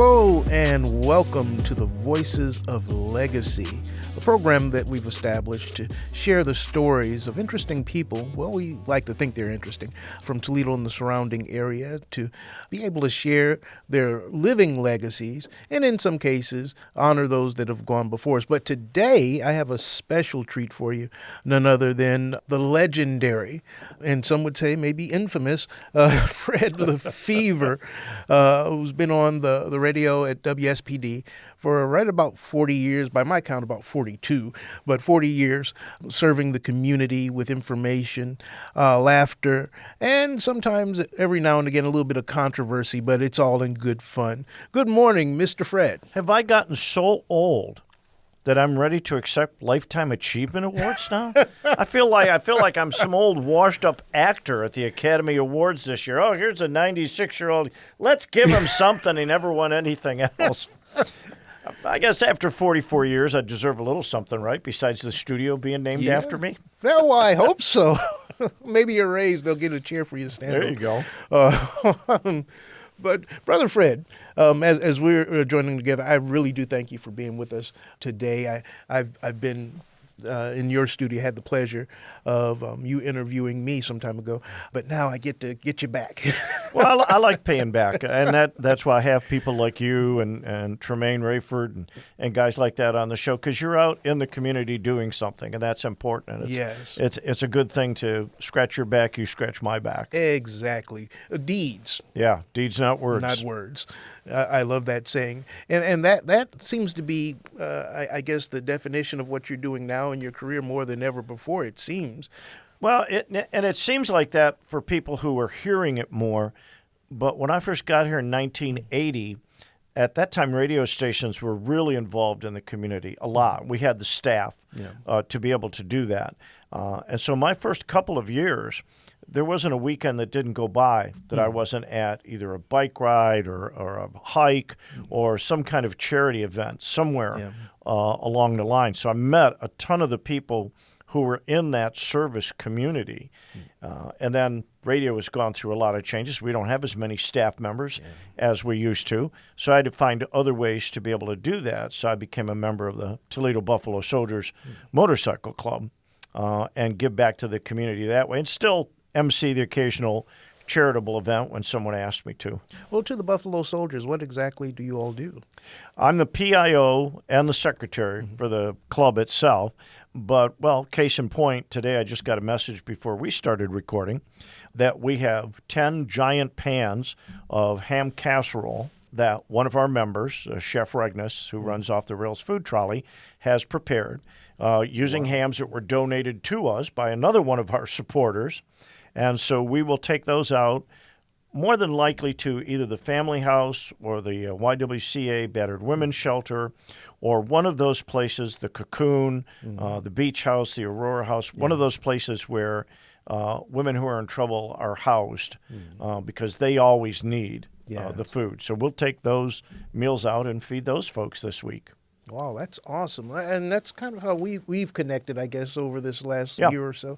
Hello and welcome to the Voices of Legacy, a program that we've established to share the stories of interesting people, well, we like to think they're interesting, from Toledo and the surrounding area, to be able to share their living legacies and in some cases honor those that have gone before us. But today I have a special treat for you, none other than the legendary, and some would say maybe infamous, Fred Lefebvre, who's been on the radio at WSPD for right about 40 years, by my count about 42, but 40 years serving the community with information, laughter, and sometimes every now and again a little bit of controversy, but it's all in good fun. Good morning, Mr. Fred. Have I gotten so old that I'm ready to accept Lifetime Achievement Awards now? I feel like I'm some old washed-up actor at the Academy Awards this year. Oh, here's a 96-year-old. Let's give him something. He never won anything else. I guess after 44 years, I deserve a little something, right? Besides the studio being named after me. Well, I hope so. Maybe a raise. They'll get a chair for you to stand on. There you go. But Brother Fred, as we're joining together, I really do thank you for being with us today. I've been in your studio, had the pleasure of you interviewing me some time ago, but now I get to get you back. Well, I like paying back, and that's why I have people like you and Tremaine Rayford and guys like that on the show, because you're out in the community doing something, and that's important. And yes. It's a good thing to scratch your back, you scratch my back. Exactly. Deeds. Yeah, deeds, not words. Not words. I love that saying. And that seems to be, I guess, the definition of what you're doing now in your career more than ever before, it seems. Well, it seems like that for people who are hearing it more. But when I first got here in 1980, at that time, radio stations were really involved in the community a lot. We had the staff to be able to do that. And so my first couple of years, there wasn't a weekend that didn't go by that I wasn't at either a bike ride or a hike or some kind of charity event somewhere along the line. So I met a ton of the people who were in that service community. And then radio has gone through a lot of changes. We don't have as many staff members as we used to. So I had to find other ways to be able to do that. So I became a member of the Toledo Buffalo Soldiers Motorcycle Club and give back to the community that way. And still MC the occasional charitable event when someone asked me to. Well, to the Buffalo Soldiers, what exactly do you all do? I'm the PIO and the secretary for the club itself. But, well, case in point, today I just got a message before we started recording that we have 10 giant pans of ham casserole that one of our members, Chef Regnus, who runs Off the Rails Food Trolley, has prepared using hams that were donated to us by another one of our supporters. And so we will take those out more than likely to either the Family House or the YWCA Battered Women's Shelter or one of those places, the Cocoon, the Beach House, the Aurora House, one of those places where women who are in trouble are housed because they always need the food. So we'll take those meals out and feed those folks this week. Wow, that's awesome. And that's kind of how we've connected, I guess, over this last year or so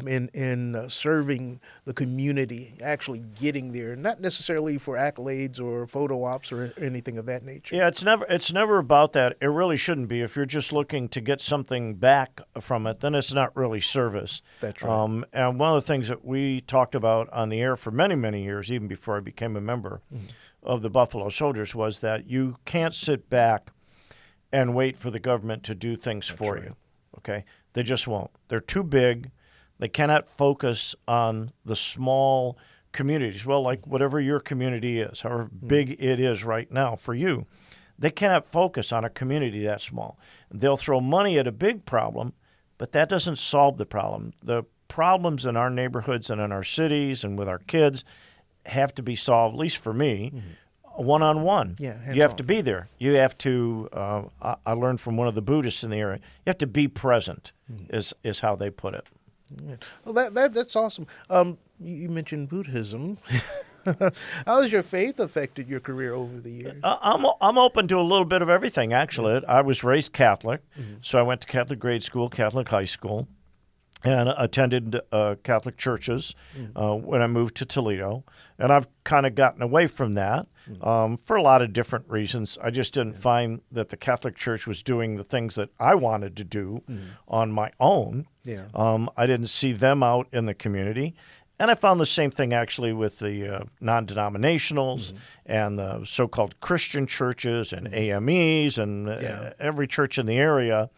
in serving the community, actually getting there, not necessarily for accolades or photo ops or anything of that nature. Yeah, it's never about that. It really shouldn't be. If you're just looking to get something back from it, then it's not really service. That's right. And one of the things that we talked about on the air for many, many years, even before I became a member of the Buffalo Soldiers, was that you can't sit back and wait for the government to do things for you, okay? They just won't. They're too big. They cannot focus on the small communities. Well, like whatever your community is, however big it is right now for you, they cannot focus on a community that small. They'll throw money at a big problem, but that doesn't solve the problem. The problems in our neighborhoods and in our cities and with our kids have to be solved, at least for me, one-on-one. You have to be there. You have to, I learned from one of the Buddhists in the area, you have to be present is how they put it. Yeah. Well, that's awesome. You mentioned Buddhism. How has your faith affected your career over the years? I'm open to a little bit of everything, actually. I was raised Catholic, so I went to Catholic grade school, Catholic high school. and attended Catholic churches when I moved to Toledo. And I've kind of gotten away from that for a lot of different reasons. I just didn't find that the Catholic Church was doing the things that I wanted to do on my own. Yeah. I didn't see them out in the community. And I found the same thing actually with the non-denominationals and the so-called Christian churches and AMEs and every church in the area.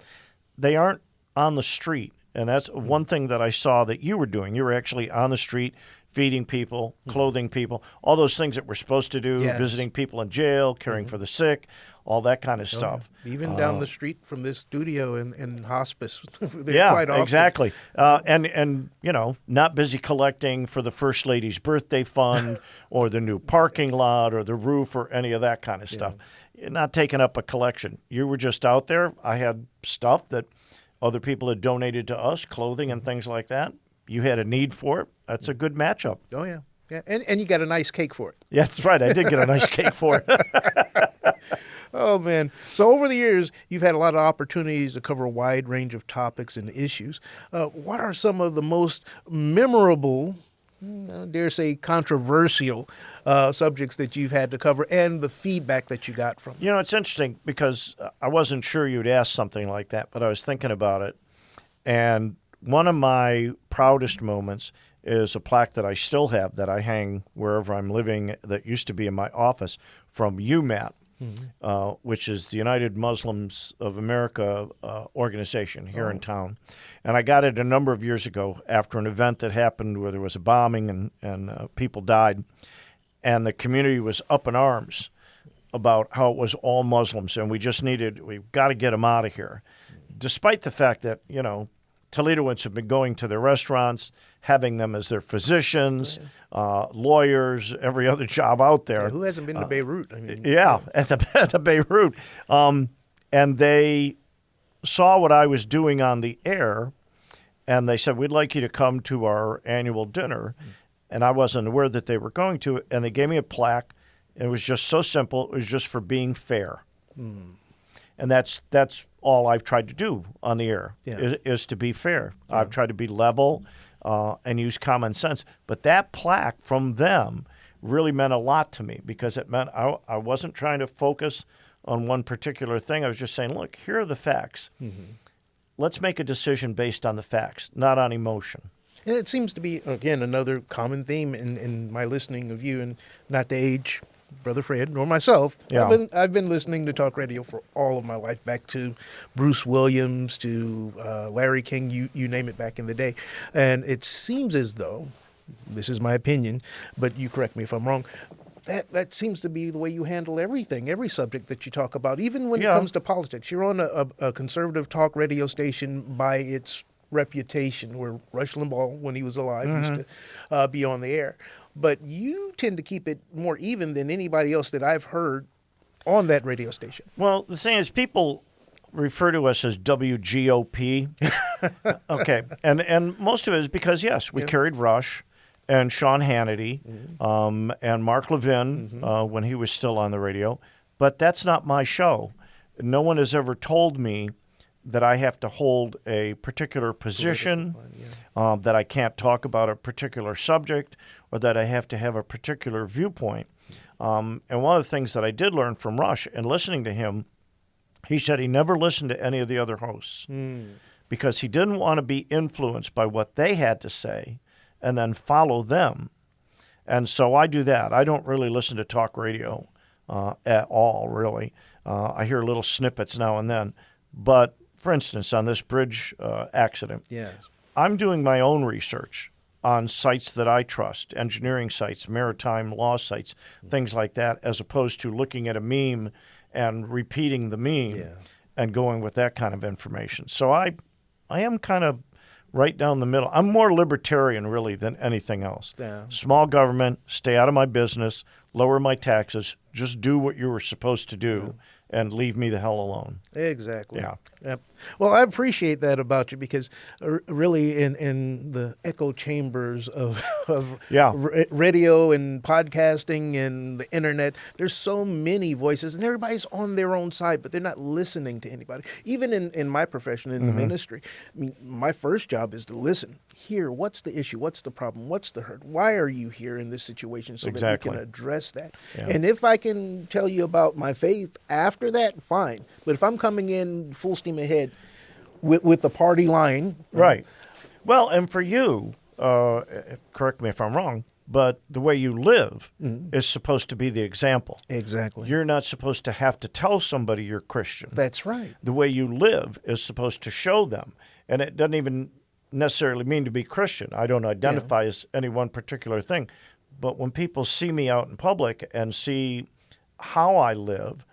They aren't on the street. And that's one thing that I saw that you were doing. You were actually on the street feeding people, clothing people, all those things that we're supposed to do, visiting people in jail, caring for the sick, all that kind of stuff. Even down the street from this studio in hospice. Quite often. Exactly. And you know, not busy collecting for the First Lady's birthday fund or the new parking lot or the roof or any of that kind of stuff. You're not taking up a collection. You were just out there. I had stuff that other people had donated to us, clothing and things like that. You had a need for it. That's a good matchup. Oh, yeah. Yeah. And you got a nice cake for it. Yeah, that's right. I did get a nice cake for it. Oh, man. So over the years, you've had a lot of opportunities to cover a wide range of topics and issues. What are some of the most memorable, I dare say controversial subjects that you've had to cover and the feedback that you got from them? You know, it's interesting because I wasn't sure you'd ask something like that, but I was thinking about it. And one of my proudest moments is a plaque that I still have that I hang wherever I'm living that used to be in my office from UMAT, which is the United Muslims of America organization here in town. And I got it a number of years ago after an event that happened where there was a bombing and people died. And the community was up in arms about how it was all Muslims, and we've got to get them out of here. Despite the fact that, you know, Toledoans have been going to their restaurants, having them as their physicians, lawyers, every other job out there. Yeah, who hasn't been to Beirut? I mean, at the Beirut. And they saw what I was doing on the air, and they said, we'd like you to come to our annual dinner. And I wasn't aware that they were going to, and they gave me a plaque. It was just so simple. It was just for being fair. And that's all I've tried to do on the air is to be fair. I've tried to be level and use common sense. But that plaque from them really meant a lot to me because it meant I wasn't trying to focus on one particular thing. I was just saying, look, here are the facts. Let's make a decision based on the facts, not on emotion. And it seems to be, again, another common theme in my listening of you, and not to age Brother Fred nor myself. Yeah. I've been listening to talk radio for all of my life, back to Bruce Williams, to Larry King, you name it, back in the day. And it seems as though, this is my opinion, but you correct me if I'm wrong, that seems to be the way you handle everything, every subject that you talk about, even when it comes to politics. You're on a conservative talk radio station by its reputation, where Rush Limbaugh, when he was alive, used to be on the air. But you tend to keep it more even than anybody else that I've heard on that radio station. Well, the thing is, people refer to us as WGOP. Okay. And most of it is because, yes, we carried Rush and Sean Hannity and Mark Levin when he was still on the radio. But that's not my show. No one has ever told me that I have to hold a particular position, that I can't talk about a particular subject, or that I have to have a particular viewpoint. And one of the things that I did learn from Rush and listening to him, he said he never listened to any of the other hosts because he didn't want to be influenced by what they had to say and then follow them. And so I do that. I don't really listen to talk radio at all, really. I hear little snippets now and then. But for instance, on this bridge accident, I'm doing my own research on sites that I trust, engineering sites, maritime law sites, things like that, as opposed to looking at a meme and repeating the meme and going with that kind of information. So I am kind of right down the middle. I'm more libertarian, really, than anything else. Small government, stay out of my business, lower my taxes, just do what you were supposed to do, and leave me the hell alone. Exactly. Yeah. Yep. Well, I appreciate that about you because really in the echo chambers of, Yeah. radio and podcasting and the internet, there's so many voices and everybody's on their own side, but they're not listening to anybody. Even in my profession, in the ministry, I mean, my first job is to listen, hear what's the issue, what's the problem, what's the hurt, why are you here in this situation so that we Exactly. can address that. Yeah. And if I can tell you about my faith after that, fine. But if I'm coming in full steam ahead with the party line. Right. Well, and for you, correct me if I'm wrong, but the way you live is supposed to be the example. Exactly. You're not supposed to have to tell somebody you're Christian. That's right. The way you live is supposed to show them. And it doesn't even necessarily mean to be Christian. I don't identify as any one particular thing. But when people see me out in public and see how I live,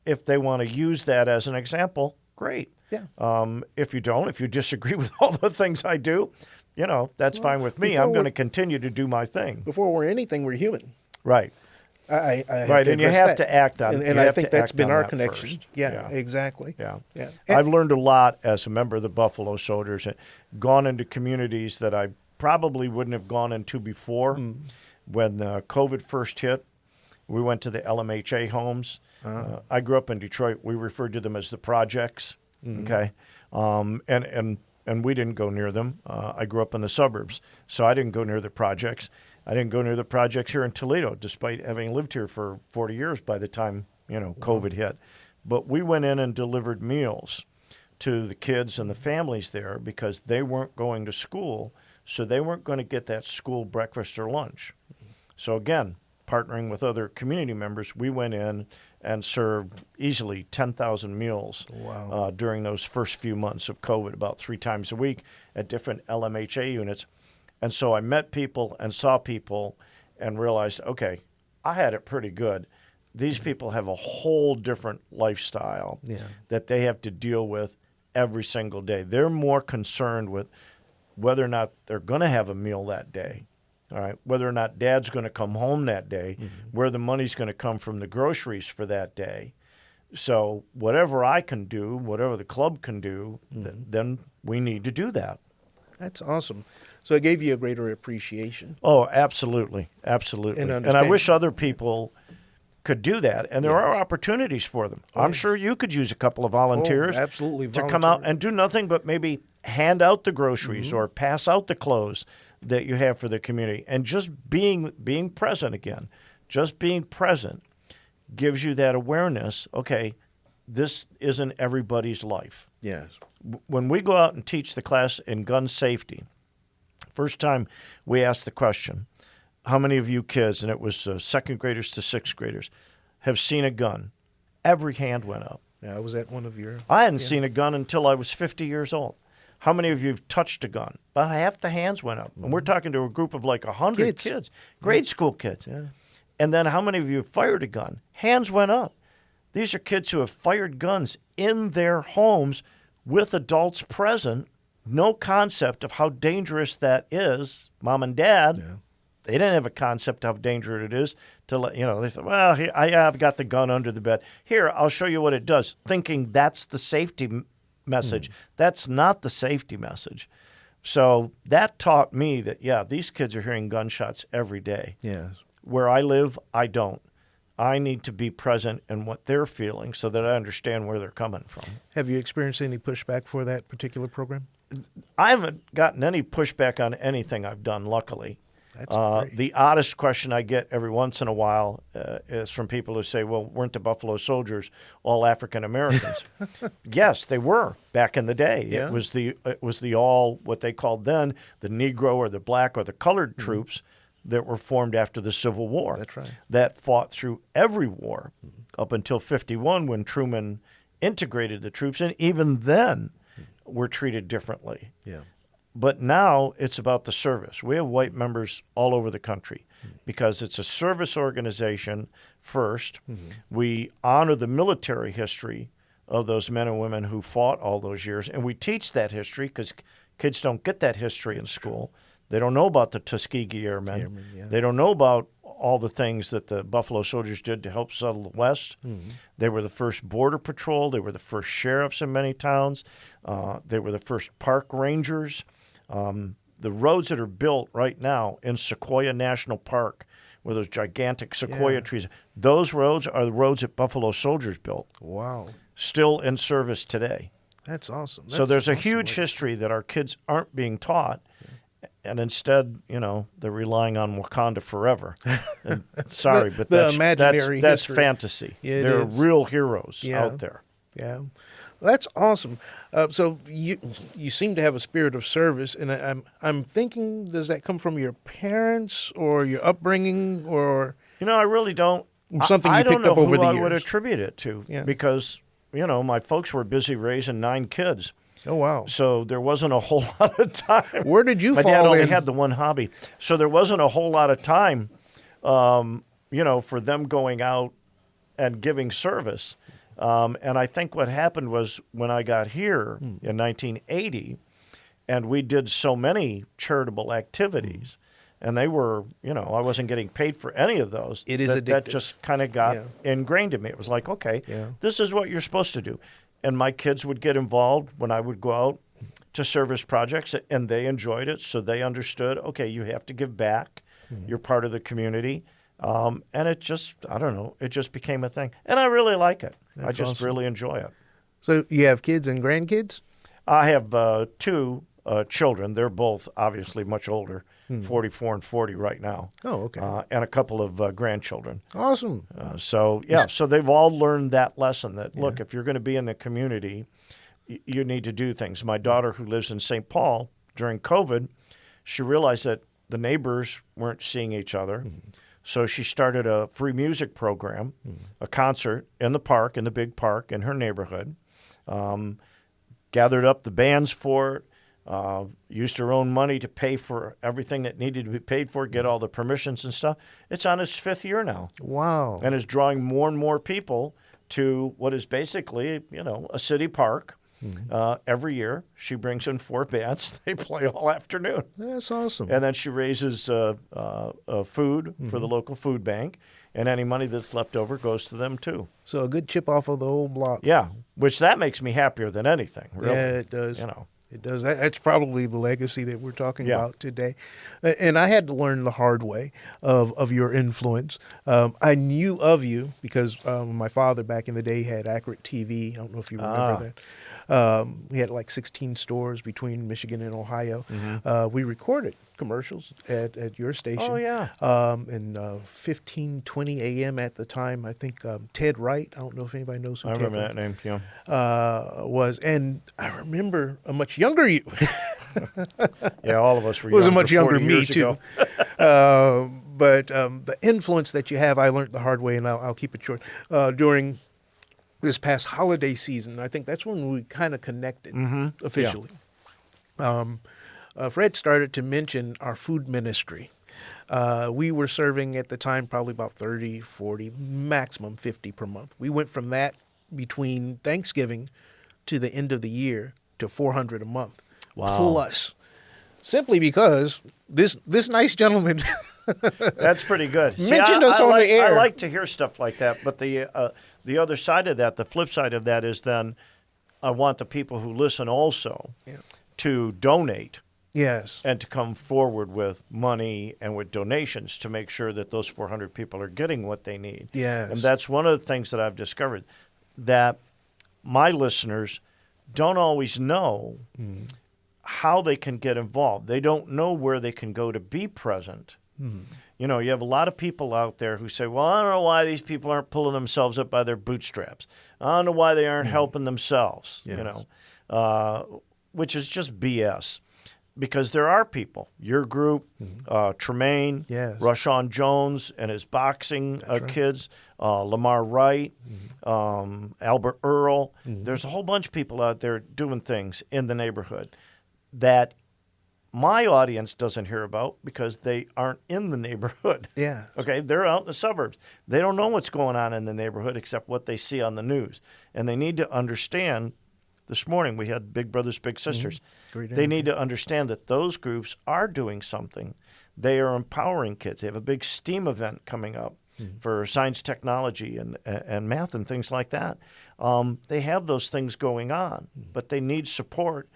if they want to use that as an example, great. Yeah. If you don't, if you disagree with all the things I do, that's fine with me. I'm going to continue to do my thing. Before we're anything, we're human. Right. I have Right, to and you address have that. to act on. And you I have think to that's act been on our that connection. first. Yeah, exactly. Yeah. Yeah. I've learned a lot as a member of the Buffalo Soldiers and gone into communities that I probably wouldn't have gone into before. When COVID first hit, we went to the LMHA homes. I grew up in Detroit. We referred to them as the projects. Okay, and we didn't go near them. I grew up in the suburbs, so I didn't go near the projects. I didn't go near the projects here in Toledo, despite having lived here for 40 years by the time COVID hit. But we went in and delivered meals to the kids and the families there because they weren't going to school, so they weren't going to get that school breakfast or lunch. So again, partnering with other community members, we went in and served easily 10,000 meals during those first few months of COVID, about 3 times a week at different LMHA units. And so I met people and saw people and realized, okay, I had it pretty good. These people have a whole different lifestyle that they have to deal with every single day. They're more concerned with whether or not they're going to have a meal that day. All right, whether or not dad's going to come home that day, where the money's going to come from the groceries for that day. So whatever I can do, whatever the club can do, then we need to do that. That's awesome. So it gave you a greater appreciation. Oh, absolutely. Absolutely. And I wish other people could do that. And there are opportunities for them. I'm sure you could use a couple of volunteers to come out and do nothing but maybe hand out the groceries or pass out the clothes that you have for the community. And just being present again, just being present gives you that awareness, okay, this isn't everybody's life. Yes. When we go out and teach the class in gun safety, first time we asked the question, how many of you kids, and it was second graders to sixth graders, have seen a gun? Every hand went up. Yeah, I was at one of your... I hadn't seen a gun until I was 50 years old. How many of you have touched a gun? About half the hands went up. And we're talking to a group of like 100 kids, grade school kids. Yeah. And then how many of you have fired a gun? Hands went up. These are kids who have fired guns in their homes with adults present. No concept of how dangerous that is. Mom and dad, they didn't have a concept of how dangerous it is to let, they thought, well, here, I've got the gun under the bed. Here, I'll show you what it does, thinking that's the safety message. That's not the safety message. So that taught me that, these kids are hearing gunshots every day. Yes. Where I live, I don't. I need to be present in what they're feeling so that I understand where they're coming from. Have you experienced any pushback for that particular program? I haven't gotten any pushback on anything I've done, luckily. That's great. The oddest question I get every once in a while is from people who say, well, weren't the Buffalo Soldiers all African Americans? Yes, they were back in the day. Yeah. It was the all, what they called then, the Negro or the black or the colored troops that were formed after the Civil War. That's right. That fought through every war up until 1951 when Truman integrated the troops. And even then, were treated differently. Yeah. But now it's about the service. We have white members all over the country because it's a service organization first. We honor the military history of those men and women who fought all those years, and we teach that history because kids don't get that history in school. They don't know about the Tuskegee Airmen. Yeah. They don't know about all the things that the Buffalo Soldiers did to help settle the West. They were the first border patrol. They were the first sheriffs in many towns. They were the first park rangers. The roads that are built right now in Sequoia National Park, where those gigantic sequoia trees, those roads are the roads that Buffalo Soldiers built. Wow. Still in service today. That's awesome. So there's a huge history that our kids aren't being taught. And instead, they're relying on Wakanda forever. And sorry, but that's fantasy. Yeah, there are real heroes out there. Yeah, that's awesome. So you seem to have a spirit of service, and I'm thinking, does that come from your parents or your upbringing, or I really don't. Something you picked up over the years? I would attribute it to because my folks were busy raising 9 kids. Oh, wow. So there wasn't a whole lot of time. Where did you fall in? My dad only had the one hobby. So there wasn't a whole lot of time, for them going out and giving service. And I think what happened was when I got here in 1980, and we did so many charitable activities, and they were, I wasn't getting paid for any of those. It is addictive. That just kind of got ingrained in me. It was like, okay, this is what you're supposed to do. And my kids would get involved when I would go out to service projects, and they enjoyed it, so they understood, okay, you have to give back. You're part of the community. And it just, I don't know, it just became a thing. And I really like it. I just really enjoy it. So you have kids and grandkids? I have 2 children. They're both obviously much older, 44 and 40 right now. Oh, okay. And a couple of grandchildren. Awesome. So they've all learned that lesson that, look, if you're going to be in the community, you need to do things. My daughter, who lives in St. Paul, during COVID, she realized that the neighbors weren't seeing each other. So she started a free music program, a concert in the park, in the big park in her neighborhood, gathered up the bands for it, used her own money to pay for everything that needed to be paid for, get all the permissions and stuff. It's on its 5th year now. Wow. And is drawing more and more people to what is basically, a city park. Every year, she brings in 4 bands. They play all afternoon. That's awesome. And then she raises food for the local food bank, and any money that's left over goes to them too. So a good chip off of the whole block. Yeah, which that makes me happier than anything, really. Yeah, it does. It does. That's probably the legacy that we're talking about today. And I had to learn the hard way of your influence. I knew of you because my father back in the day had Accurate TV. I don't know if you remember that. We had like 16 stores between Michigan and Ohio. We recorded commercials at your station. Oh, yeah. And 15:20 a.m. at the time, I think Ted Wright, I don't know if anybody knows who I Ted remember Wright that name, was. And I remember a much younger you. Yeah, all of us were was a much younger 40 me, years too. ago. But the influence that you have, I learned the hard way, and I'll keep it short. During this past holiday season, I think that's when we kind of connected officially. Fred started to mention our food ministry. We were serving at the time probably about 30, 40, maximum 50 per month. We went from that between Thanksgiving to the end of the year to 400 a month. Wow. Plus, simply because this nice gentleman That's pretty good. mentioned us on the air. I like to hear stuff like that, but the other side of that, the flip side of that is then I want the people who listen also to donate. Yes. And to come forward with money and with donations to make sure that those 400 people are getting what they need. Yes. And that's one of the things that I've discovered, that my listeners don't always know how they can get involved. They don't know where they can go to be present. You know, you have a lot of people out there who say, well, I don't know why these people aren't pulling themselves up by their bootstraps. I don't know why they aren't helping themselves, you know, which is just BS. Because there are people, your group, Tremaine, Rushawn Jones and his boxing kids, Lamar Wright, Albert Earl. There's a whole bunch of people out there doing things in the neighborhood that my audience doesn't hear about because they aren't in the neighborhood. Yeah. Okay, they're out in the suburbs. They don't know what's going on in the neighborhood except what they see on the news. And they need to understand This morning we had Big Brothers Big Sisters. Great They need to understand that those groups are doing something. They are empowering kids. They have a big STEAM event coming up for science, technology, and math and things like that. They have those things going on, but they need support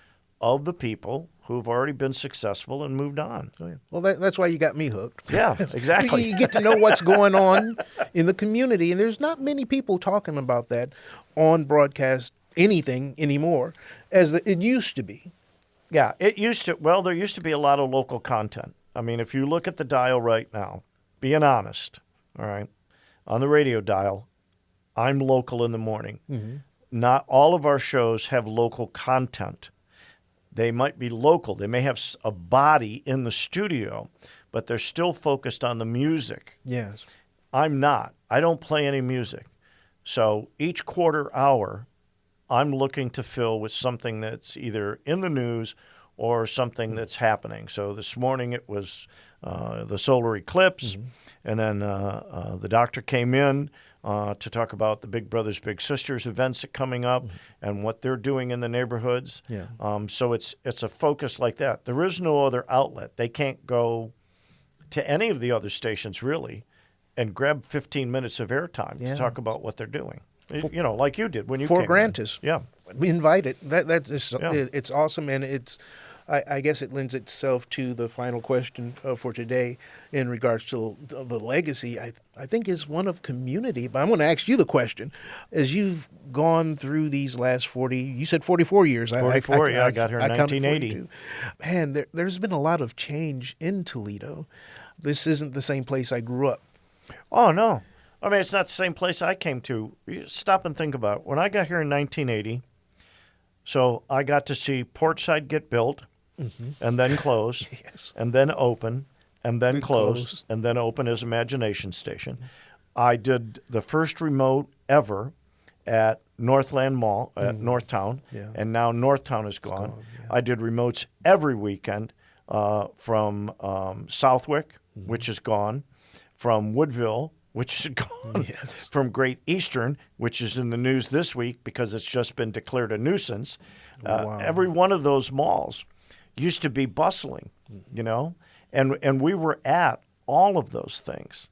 of the people who've already been successful and moved on. Oh, yeah. Well, that's why you got me hooked. Yeah, exactly. You get to know what's going on in the community, and there's not many people talking about that on broadcast anything anymore as it used to be. Yeah, it used to. Well, there used to be a lot of local content. I mean, if you look at the dial right now, being honest, all right, on the radio dial, I'm local in the morning. Not all of our shows have local content. They might be local. They may have a body in the studio, but they're still focused on the music. Yes. I'm not. I don't play any music. So each quarter hour, I'm looking to fill with something that's either in the news or something that's happening. So this morning it was the solar eclipse, and then the doctor came in to talk about the Big Brothers Big Sisters events that coming up and what they're doing in the neighborhoods. Yeah. So it's a focus like that. There is no other outlet. They can't go to any of the other stations really and grab 15 minutes of airtime to talk about what they're doing. You know, like you did when you For came Grantis. in. Yeah. We invite it. That's just, it's awesome, and it's. I guess it lends itself to the final question for today in regards to the legacy. I think is one of community. But I'm going to ask you the question: as you've gone through these last 40, you said 44 years. 44. I got here in 1980. Man, there's been a lot of change in Toledo. This isn't the same place I grew up. Oh no. I mean, it's not the same place I came to. You stop and think about it. When I got here in 1980, so I got to see Portside get built, and then close, and then open, and then close, and then open as Imagination Station. I did the first remote ever at Northland Mall at Northtown, and now Northtown is gone. I did remotes every weekend from Southwick, which is gone, from Woodville, which is gone, from Great Eastern, which is in the news this week because it's just been declared a nuisance. Every one of those malls used to be bustling, you know, and we were at all of those things.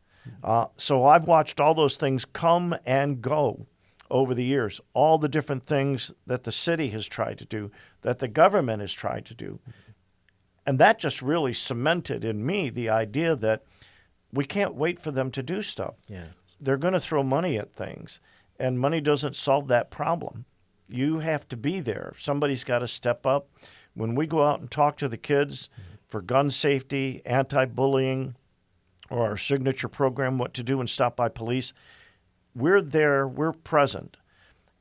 So I've watched all those things come and go over the years, all the different things that the city has tried to do, that the government has tried to do. And that just really cemented in me the idea that we can't wait for them to do stuff. Yeah. They're going to throw money at things, and money doesn't solve that problem. You have to be there. Somebody's got to step up. When we go out and talk to the kids for gun safety, anti-bullying, or our signature program, What to Do and Stop by Police, we're there, we're present,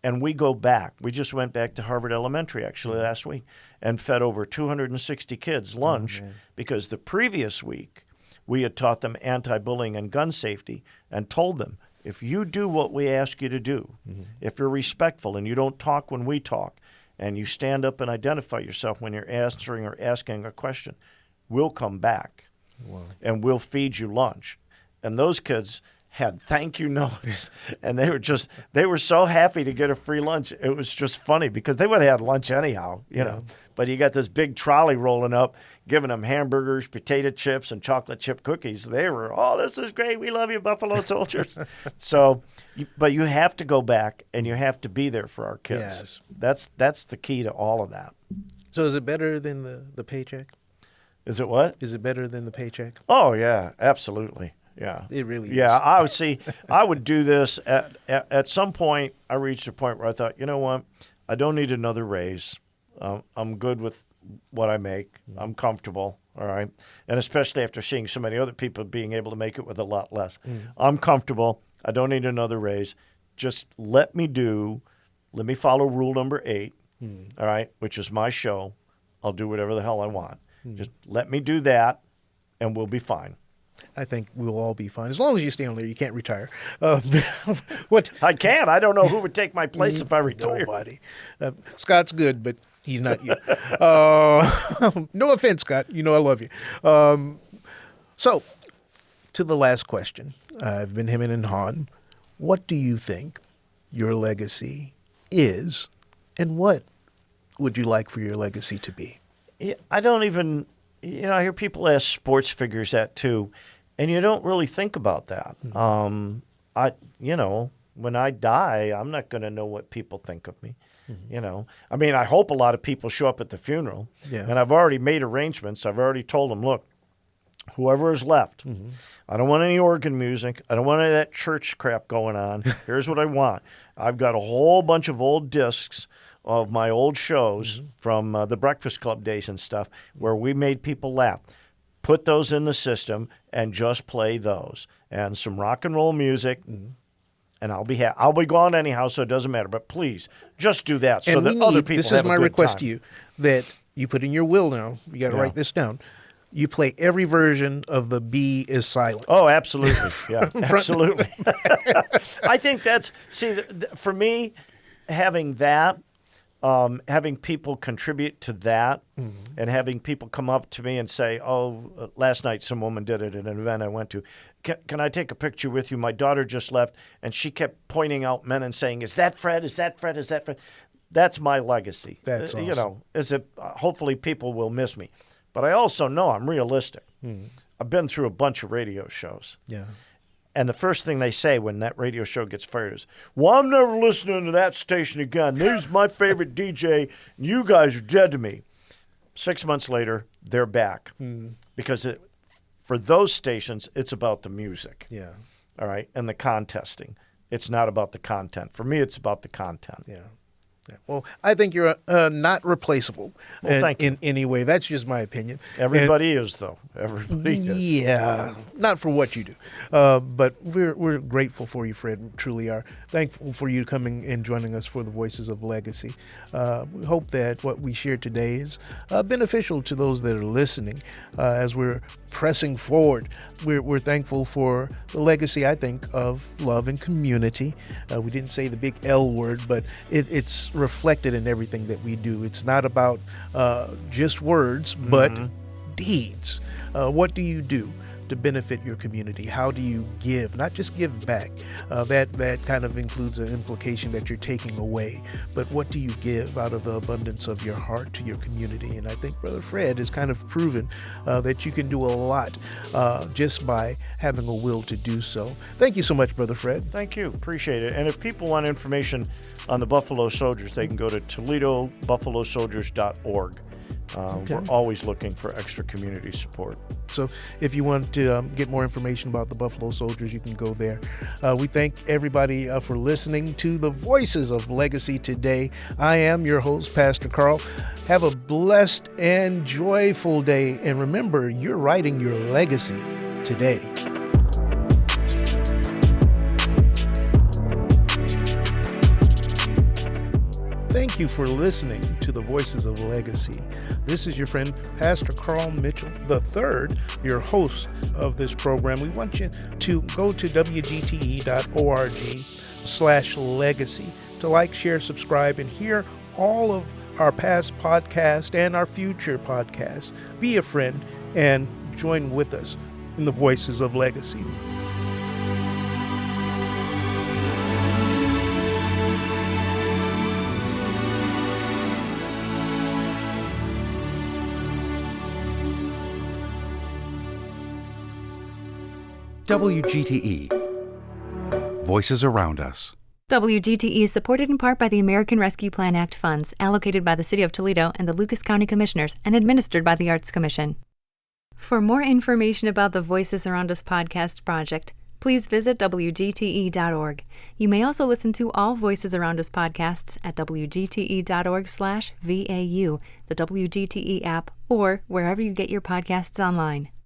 and we go back. We just went back to Harvard Elementary, actually, last week, and fed over 260 kids lunch because the previous week we had taught them anti-bullying and gun safety and told them, if you do what we ask you to do, if you're respectful and you don't talk when we talk, and you stand up and identify yourself when you're answering or asking a question, we'll come back and we'll feed you lunch. And those kids had thank you notes, and they were so happy to get a free lunch. It was just funny because they would have had lunch anyhow, you know. But you got this big trolley rolling up, giving them hamburgers, potato chips, and chocolate chip cookies. They were, oh, this is great. We love you, Buffalo Soldiers. But you have to go back, and you have to be there for our kids. Yes. That's the key to all of that. So is it better than the paycheck? Is it what? Is it better than the paycheck? Oh, yeah, absolutely. Yeah, it really is. Yeah, I would do this at some point. I reached a point where I thought, you know what, I don't need another raise. I'm good with what I make. I'm comfortable. All right, and especially after seeing so many other people being able to make it with a lot less, I'm comfortable. I don't need another raise. Just let me follow rule number 8. All right, which is my show. I'll do whatever the hell I want. Just let me do that, and we'll be fine. I think we'll all be fine. As long as you stay on there, you can't retire. What? I can't. I don't know who would take my place if I retire. Nobody. Scott's good, but he's not you. No offense, Scott. You know I love you. So, to the last question. I've been hemming and hawing. What do you think your legacy is, and what would you like for your legacy to be? Yeah, I don't even, I hear people ask sports figures that too, and you don't really think about that. When I die, I'm not going to know what people think of me. I mean, I hope a lot of people show up at the funeral, and I've already made arrangements. I've already told them, look, whoever is left, I don't want any organ music. I don't want any of that church crap going on. Here's what I want. I've got a whole bunch of old discs of my old shows from the Breakfast Club days and stuff where we made people laugh. Put those in the system and just play those and some rock and roll music. And I'll be gone anyhow, so it doesn't matter. But please, just do that so that other people have a good time. This is my request to you, that you put in your will now. You got to write this down. You play every version of the B is silent. Oh, absolutely. Yeah, absolutely. I think that's, for me, having that, having people contribute to that, and having people come up to me and say, oh, last night some woman did it at an event I went to. Can I take a picture with you? My daughter just left, and she kept pointing out men and saying, is that Fred? Is that Fred? Is that Fred? That's my legacy. That's awesome. Hopefully people will miss me. But I also know I'm realistic. I've been through a bunch of radio shows. Yeah. And the first thing they say when that radio show gets fired is, well, I'm never listening to that station again. There's my favorite DJ. And you guys are dead to me. 6 months later, they're back. Because for those stations, it's about the music. Yeah. All right? And the contesting. It's not about the content. For me, it's about the content. Yeah. Well, I think you're not replaceable in any way. That's just my opinion. Everybody is, though. Everybody is. Yeah, not for what you do. But we're grateful for you, Fred. We truly are. Thankful for you coming and joining us for the Voices of Legacy. We hope that what we shared today is beneficial to those that are listening as we're pressing forward. We're thankful for the legacy, I think, of love and community. We didn't say the big L word, but it's reflected in everything that we do. It's not about just words, but deeds. What do you do to benefit your community? How do you give? Not just give back. That kind of includes an implication that you're taking away. But what do you give out of the abundance of your heart to your community? And I think Brother Fred has kind of proven that you can do a lot just by having a will to do so. Thank you so much, Brother Fred. Thank you. Appreciate it. And if people want information on the Buffalo Soldiers, they can go to ToledoBuffaloSoldiers.org. We're always looking for extra community support. So if you want to get more information about the Buffalo Soldiers, you can go there. We thank everybody for listening to the Voices of Legacy today. I am your host, Pastor Carl. Have a blessed and joyful day. And remember, you're writing your legacy today. Thank you for listening to the Voices of Legacy. This is your friend, Pastor Carl Mitchell III, your host of this program. We want you to go to wgte.org/legacy to like, share, subscribe, and hear all of our past podcasts and our future podcasts. Be a friend and join with us in the Voices of Legacy. WGTE. Voices around us. WGTE is supported in part by the American Rescue Plan Act funds allocated by the City of Toledo and the Lucas County Commissioners and administered by the Arts Commission. For more information about the Voices Around Us podcast project, please visit WGTE.org. You may also listen to all Voices Around Us podcasts at WGTE.org/VAU, the WGTE app, or wherever you get your podcasts online.